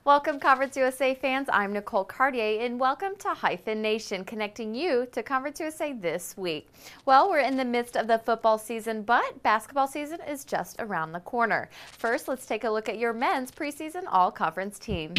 Welcome, Conference USA fans. I'm Nicole Cartier, and welcome to Hyphen Nation, connecting you to Conference USA this week. Well, we're in the midst of the football season, but basketball season is just around the corner. First, let's take a look at your men's preseason all-conference team.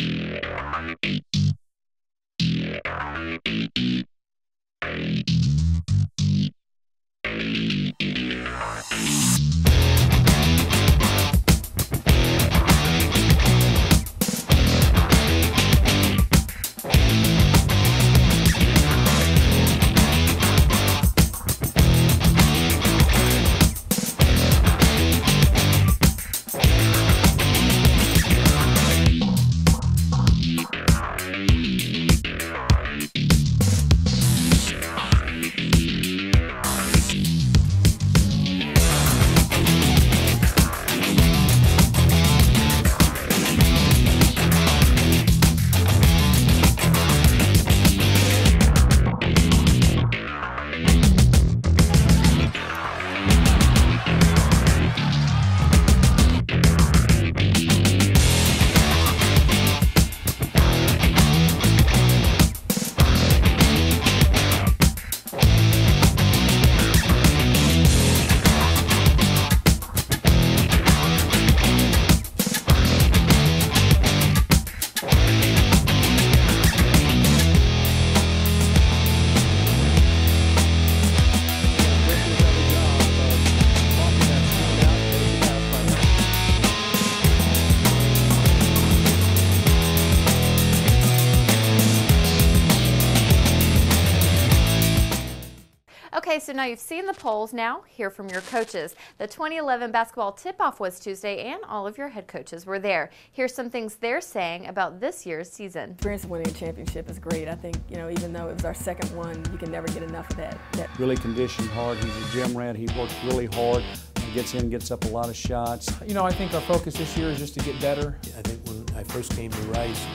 Okay, so now you've seen the polls. Now hear from your coaches. The 2011 basketball tip-off was Tuesday, and all of your head coaches were there. Here's some things they're saying about this year's season. Experience of winning a championship is great. I think, even though it was our second one, you can never get enough of that. Really conditioned hard. He's a gym rat. He works really hard. He gets in, gets up a lot of shots. I think our focus this year is just to get better. I think when I first came to Rice,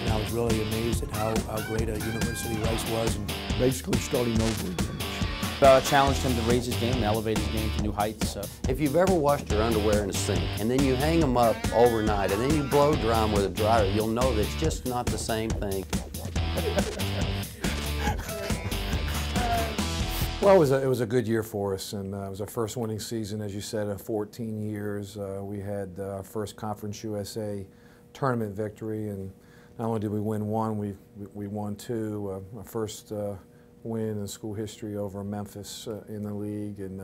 I was really amazed at how great a university Rice was, and Basically starting over again. Challenged him to raise his game and elevate his game to new heights. If you've ever washed your underwear in a sink and then you hang them up overnight and then you blow dry them with a dryer, you'll know that it's just not the same thing. Well, it was a good year for us, and it was our first winning season, as you said, of 14 years. We had our first Conference USA tournament victory, and not only did we win one, we won two. Our first win in school history over Memphis in the league, and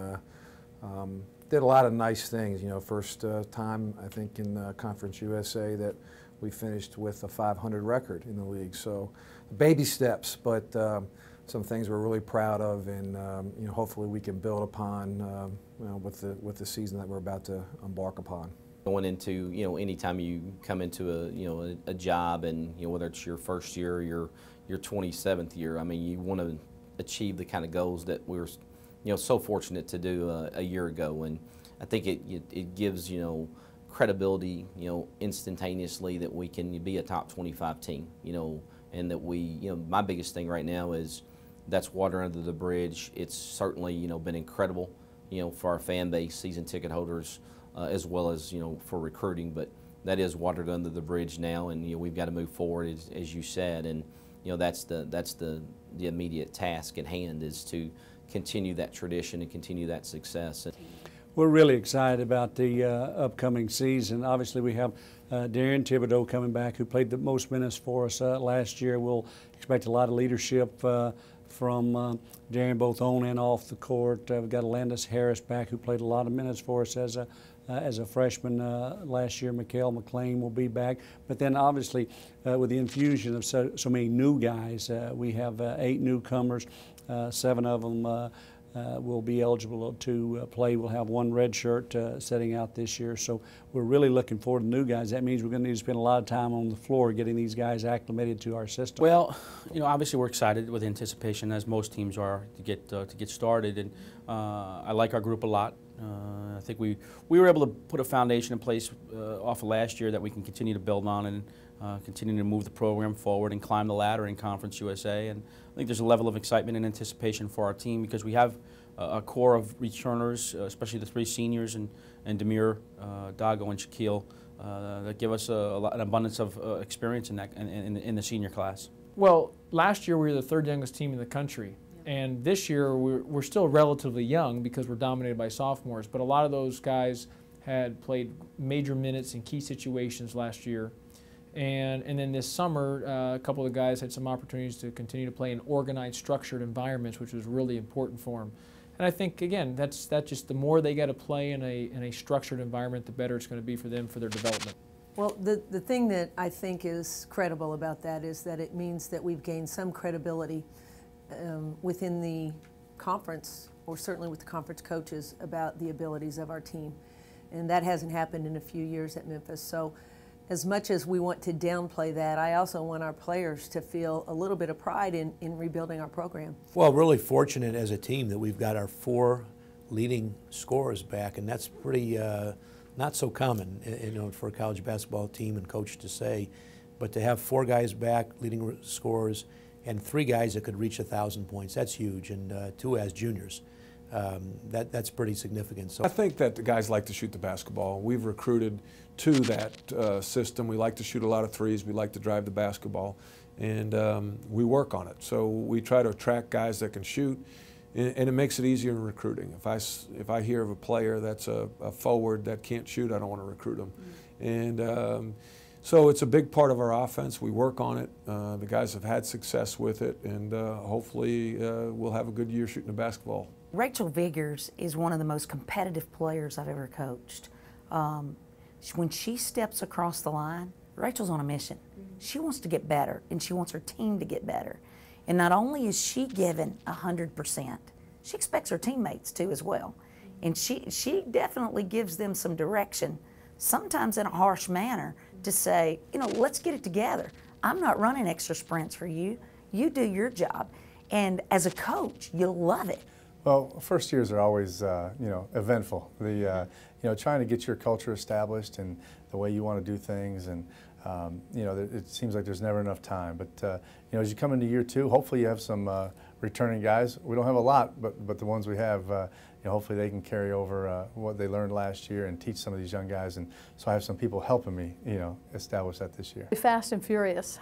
did a lot of nice things. First time I think in Conference USA that we finished with a 500 record in the league. So baby steps, but some things we're really proud of, and hopefully we can build upon with the season that we're about to embark upon. Going into, anytime you come into a job, and whether it's your first year or your 27th year, you want to achieve the kind of goals that we were, so fortunate to do a year ago. And I think it gives, credibility, instantaneously that we can be a top 25 team, and that we, my biggest thing right now is that's water under the bridge. It's certainly, been incredible, for our fan base, season ticket holders, as well as, for recruiting, but that is watered under the bridge now, and we've got to move forward, as you said, and that's the immediate task at hand, is to continue that tradition and continue that success. We're really excited about the upcoming season. Obviously, we have Darren Thibodeau coming back, who played the most minutes for us last year. We'll expect a lot of leadership from Darren, both on and off the court. We've got Alandis Harris back, who played a lot of minutes for us as a freshman last year. Mikael McLean will be back. But then obviously with the infusion of so many new guys, we have 8 newcomers. 7 of them will be eligible to play. We'll have 1 red shirt setting out this year. So we're really looking forward to new guys. That means we're going to need to spend a lot of time on the floor getting these guys acclimated to our system. Well, obviously we're excited with anticipation, as most teams are, to get started. And I like our group a lot. I think we were able to put a foundation in place off of last year that we can continue to build on, and continue to move the program forward and climb the ladder in Conference USA. And I think there's a level of excitement and anticipation for our team because we have a core of returners, especially the 3 seniors and Demir, Dago, and Shaquille, that give us an abundance of experience in that in the senior class. Well, last year we were the 3rd youngest team in the country. And this year we're still relatively young because we're dominated by sophomores, but a lot of those guys had played major minutes in key situations last year. And then this summer, a couple of the guys had some opportunities to continue to play in organized, structured environments, which was really important for them. And I think, again, that's just the more they got to play in a structured environment, the better it's going to be for them for their development. Well, the thing that I think is credible about that is that it means that we've gained some credibility within the conference, or certainly with the conference coaches, about the abilities of our team. And that hasn't happened in a few years at Memphis. So as much as we want to downplay that, I also want our players to feel a little bit of pride in rebuilding our program. Well, really fortunate as a team that we've got our 4 leading scorers back, and that's pretty not so common, for a college basketball team and coach to say. But to have 4 guys back, leading scorers, and 3 guys that could reach 1,000 points, that's huge, and 2 as juniors. That's pretty significant. So I think that the guys like to shoot the basketball. We've recruited to that system. We like to shoot a lot of threes. We like to drive the basketball, and we work on it. So we try to attract guys that can shoot, and it makes it easier in recruiting. If I hear of a player that's a forward that can't shoot, I don't want to recruit him. And so it's a big part of our offense. We work on it. The guys have had success with it, and hopefully we'll have a good year shooting the basketball. Rachel Viggers is one of the most competitive players I've ever coached. When she steps across the line, Rachel's on a mission. She wants to get better, and she wants her team to get better. And not only is she given 100%, she expects her teammates to as well. And she definitely gives them some direction, sometimes in a harsh manner, to say, let's get it together. I'm not running extra sprints for you. You do your job. And as a coach, you'll love it. Well, first years are always, eventful. Trying to get your culture established and the way you want to do things, and it seems like there's never enough time. But as you come into year 2, hopefully you have some returning guys. We don't have a lot, but the ones we have, hopefully they can carry over what they learned last year and teach some of these young guys. And so I have some people helping me, establish that this year. Fast and furious.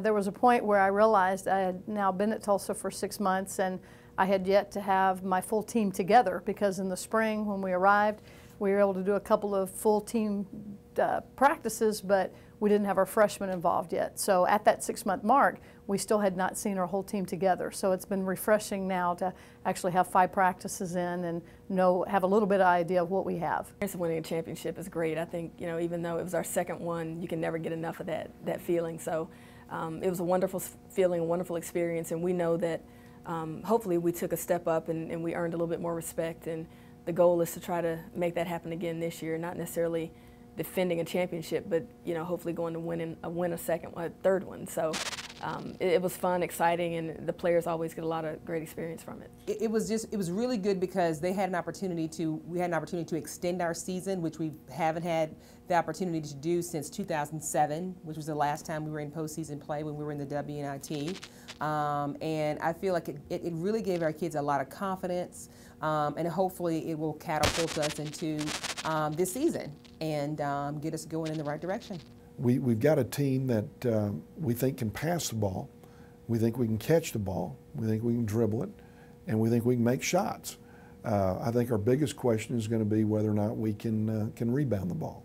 There was a point where I realized I had now been at Tulsa for 6 months, and I had yet to have my full team together, because in the spring when we arrived, we were able to do a couple of full team practices, but we didn't have our freshmen involved yet. So at that 6-month mark, we still had not seen our whole team together. So it's been refreshing now to actually have 5 practices in and have a little bit of idea of what we have. Winning a championship is great. I think, even though it was our second one, you can never get enough of that feeling. So it was a wonderful feeling, a wonderful experience, and we know that hopefully we took a step up and we earned a little bit more respect. And the goal is to try to make that happen again this year, not necessarily defending a championship, but hopefully going to win a third one. So it was fun, exciting, and the players always get a lot of great experience from it. It was really good because we had an opportunity to extend our season, which we haven't had the opportunity to do since 2007, which was the last time we were in postseason play when we were in the WNIT. And I feel like it really gave our kids a lot of confidence, and hopefully it will catapult us into this season and get us going in the right direction. We've got a team that we think can pass the ball, we think we can catch the ball, we think we can dribble it, and we think we can make shots. I think our biggest question is going to be whether or not we can rebound the ball.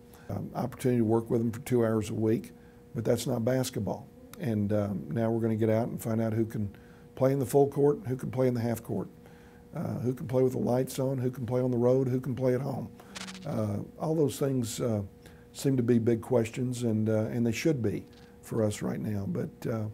Opportunity to work with them for 2 hours a week, but that's not basketball. And now we're going to get out and find out who can play in the full court, who can play in the half court, who can play with the lights on, who can play on the road, who can play at home. All those things seem to be big questions, and they should be for us right now. But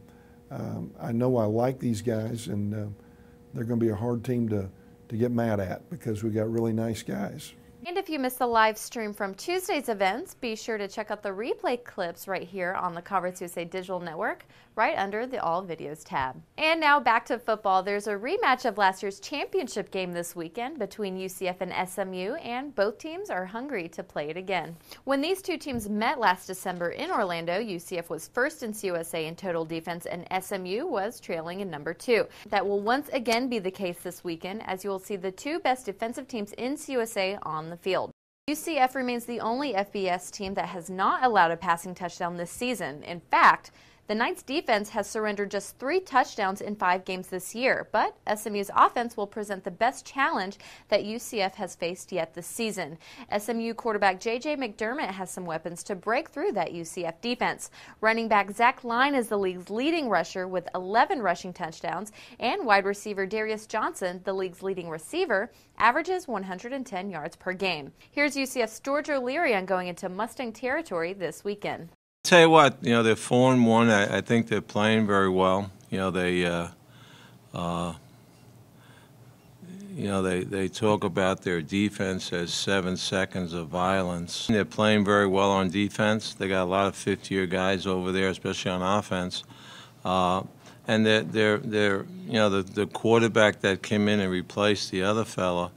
I know I like these guys, and they're going to be a hard team to get mad at because we've got really nice guys. And if you missed the live stream from Tuesday's events, be sure to check out the replay clips right here on the Conference USA Digital Network, right under the All Videos tab. And now back to football. There's a rematch of last year's championship game this weekend between UCF and SMU, and both teams are hungry to play it again. When these two teams met last December in Orlando, UCF was first in CUSA in total defense and SMU was trailing in number 2. That will once again be the case this weekend, as you will see the two best defensive teams in CUSA on the field. UCF remains the only FBS team that has not allowed a passing touchdown this season. In fact, the Knights' defense has surrendered just 3 touchdowns in 5 games this year, but SMU's offense will present the best challenge that UCF has faced yet this season. SMU quarterback J.J. McDermott has some weapons to break through that UCF defense. Running back Zach Line is the league's leading rusher with 11 rushing touchdowns, and wide receiver Darius Johnson, the league's leading receiver, averages 110 yards per game. Here's UCF's George O'Leary on going into Mustang territory this weekend. Tell you what, they're 4-1. I think they're playing very well. They talk about their defense as 7 seconds of violence. They're playing very well on defense. They got a lot of fifth-year guys over there, especially on offense. And the quarterback that came in and replaced the other fella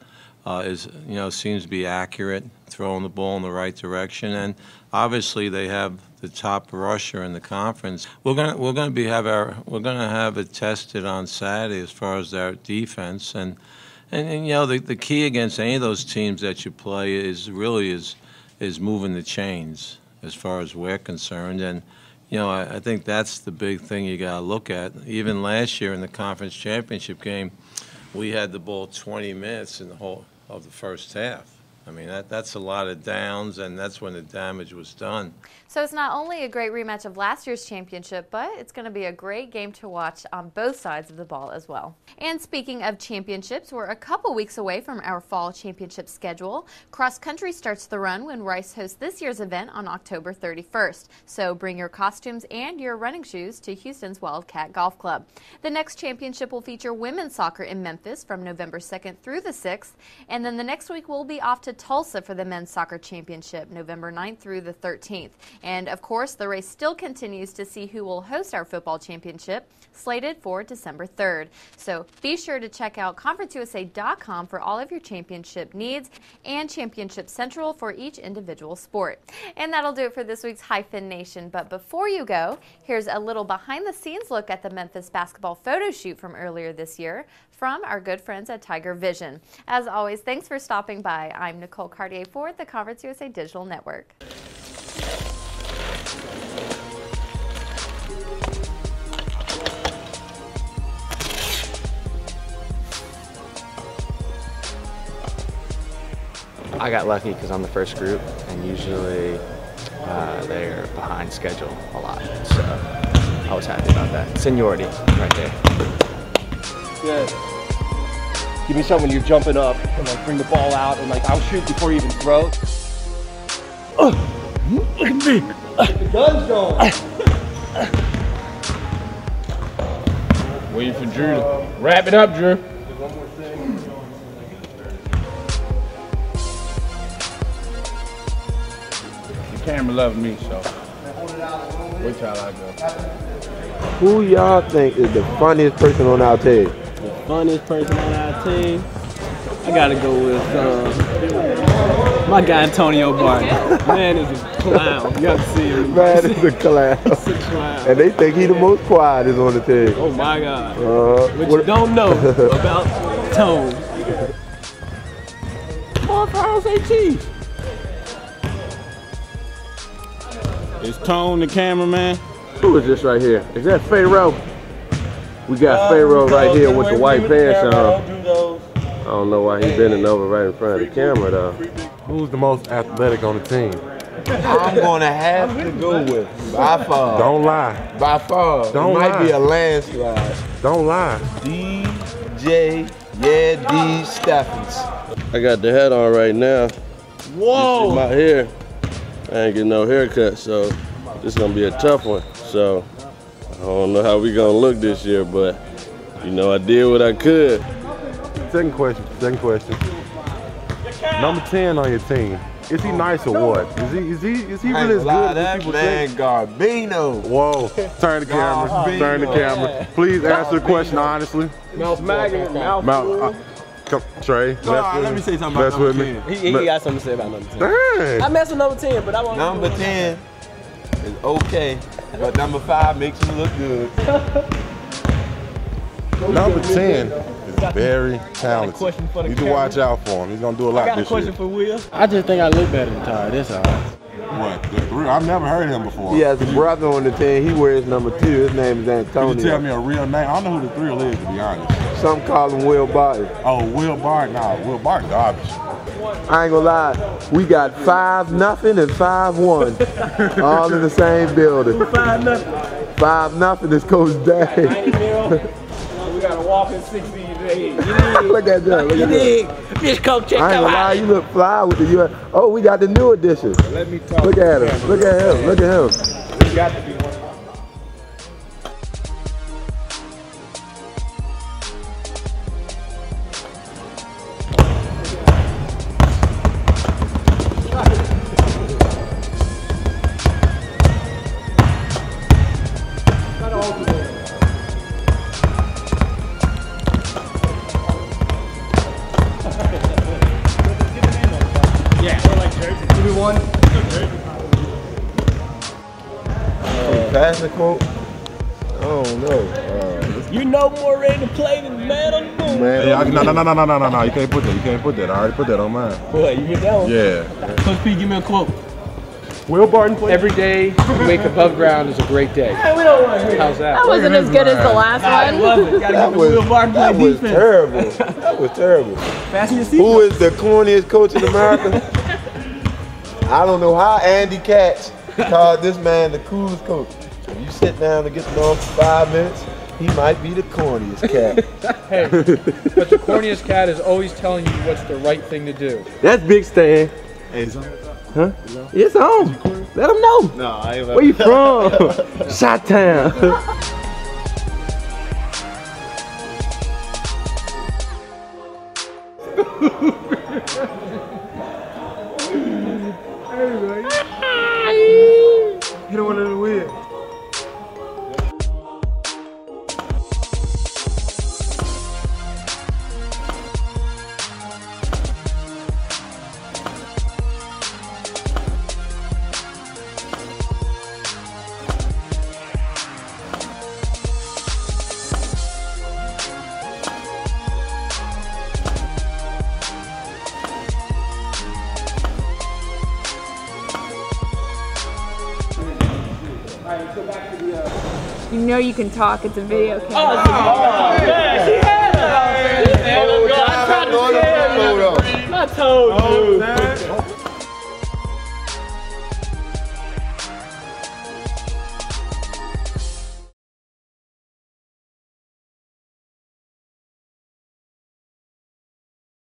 seems to be accurate, throwing the ball in the right direction, and obviously they have the top rusher in the conference. We're gonna have it tested on Saturday as far as our defense, and the key against any of those teams that you play is moving the chains as far as we're concerned, and I think that's the big thing you got to look at. Even last year in the conference championship game, we had the ball 20 minutes in the whole of the first half. I mean, that's a lot of downs, and that's when the damage was done. So it's not only a great rematch of last year's championship, but it's going to be a great game to watch on both sides of the ball as well. And speaking of championships, we're a couple weeks away from our fall championship schedule. Cross country starts the run when Rice hosts this year's event on October 31st. So bring your costumes and your running shoes to Houston's Wildcat Golf Club. The next championship will feature women's soccer in Memphis from November 2nd through the 6th. And then the next week we'll be off to Tulsa for the men's soccer championship, November 9th through the 13th. And of course, the race still continues to see who will host our football championship, slated for December 3rd. So be sure to check out conferenceusa.com for all of your championship needs and Championship Central for each individual sport. And that'll do it for this week's Hyphen Nation. But before you go, here's a little behind-the-scenes look at the Memphis basketball photo shoot from earlier this year from our good friends at Tiger Vision. As always, thanks for stopping by. I'm Nicole Cartier for the Conference USA Digital Network. I got lucky because I'm the first group, and usually they're behind schedule a lot, so I was happy about that. Seniority right there. Good. Give me something when you're jumping up and bring the ball out and I'll shoot before you even throw. Look at me. Get the gun's going. Waiting for Drew to wrap it up, Drew. One more thing. The camera loves me, so wait till I go. Who y'all think is the funniest person on our team? The funniest person on our team? I gotta go with my guy Antonio Barton. Man is a clown. You got to see him. Man is a clown. He's a clown. And they think he the most quietest on the team. Oh my God. What you don't know about Tone. 4 pounds, 18. It's Tone, the cameraman. Who is this right here? Is that Pharaoh? We got Pharaoh right here with the white pants on. I don't know why he's bending over right in front of the camera though. Who's the most athletic on the team? I'm gonna have to go with by far. Don't lie. By far. Don't it lie. Might be a landslide. Don't lie. DJ D. Stephens. I got the hat on right now. Whoa! My hair. I ain't getting no haircut, so this is gonna be a tough one. So I don't know how we gonna look this year, but I did what I could. Second question. Number 10 on your team. Is he nice or what? Is he really as good as people think? Garbino. Whoa. Turn the camera. Turn the camera. Please answer the question honestly. Mouth maggot. Come, Trey. Let me say something about number 10. He got something to say about number 10. Dang. I mess with number 10, but I want Number 10 is okay, but number 5 makes him look good. Number 10 is very talented. You need to watch out for him. He's going to do a lot this year. for Will. I just think I look better than Ty. That's all. What? The 3? I've never heard of him before. He has a brother on the 10. He wears number 2. His name is Antonio. Can you tell me a real name? I don't know who the 3 is, to be honest. Some call him Will Barton. Oh, Will Barton. Nah, Will Barton garbage. I ain't gonna lie, we got 5-0 and 5-1, all in the same building. 5-0. 5-0 is Coach Day. We got a walking 60 today. Look at that. Look at that. This coach check I ain't gonna lie, you look fly with the US. Oh, we got the new edition. Let me talk. Look at him. Look at him. Look at him. You got to be one. Passing quote? I don't know. You know more ready to play than the man on the moon. No. You can't put that. You can't put that. I already put that on mine. What, you get that one? Yeah. Coach P, give me a quote. Will Barton play? Every day you wake above ground is a great day. Hey, we don't want to hear How's that? That wasn't as good as the last one. It wasn't. Gotta give Will Barton play defense. That was terrible. That was terrible. Fasten your seatbelt. Who is the corniest coach in America? I don't know how Andy Katz called this man the coolest coach. If you sit down and get to know him for 5 minutes, he might be the corniest cat. Hey, but the corniest cat is always telling you what's the right thing to do. That's Big Stan. Hey, it's on. Huh? It's on. Let him know. No, I ain't. Where you from? Shot-town. Hit him under the wheel. You know you can talk, it's a video camera. Oh, yeah, she had it. I told you.